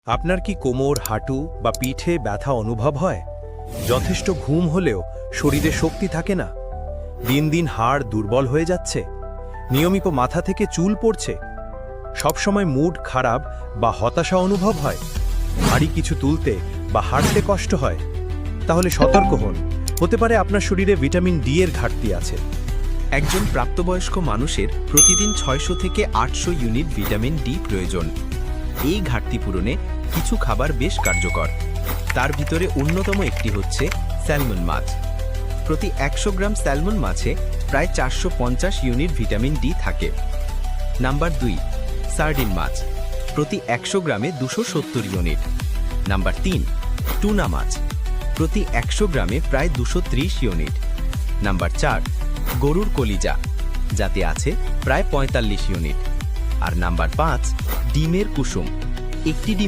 আপনার কি কোমর, হাঁটু বা পিঠে ব্যথা অনুভব হয়? যথেষ্ট ঘুম হলেও শরীরে শক্তি থাকে না? দিন দিন হাড় দুর্বল হয়ে যাচ্ছে? নিয়মিত মাথা থেকে চুল পড়ছে? সবসময় মুড খারাপ বা হতাশা অনুভব হয়? ভারী কিছু তুলতে বা হাঁটতে কষ্ট হয়? তাহলে সতর্ক হন, হতে পারে আপনার শরীরে ভিটামিন ডি এর ঘাটতি আছে। একজন প্রাপ্তবয়স্ক মানুষের প্রতিদিন 600 থেকে 800 ইউনিট ভিটামিন ডি প্রয়োজন। এই ঘাটতি পূরণে কিছু খাবার বেশ কার্যকর। তার ভিতরে অন্যতম একটি হচ্ছে স্যালমন মাছ। প্রতি 100 গ্রাম স্যালমন মাছে প্রায় 450 ইউনিট ভিটামিন ডি থাকে। নাম্বার 2, সার্ডিন মাছ। প্রতি 100 গ্রামে 270 ইউনিট। নাম্বার 3, টুনা মাছ। প্রতি 100 গ্রামে প্রায় 230 ইউনিট। নাম্বার 4, গরুর কলিজা, যাতে আছে প্রায় 45 ইউনিট। আর নাম্বার 5, ডিমের কুসুম। একটি ডিমে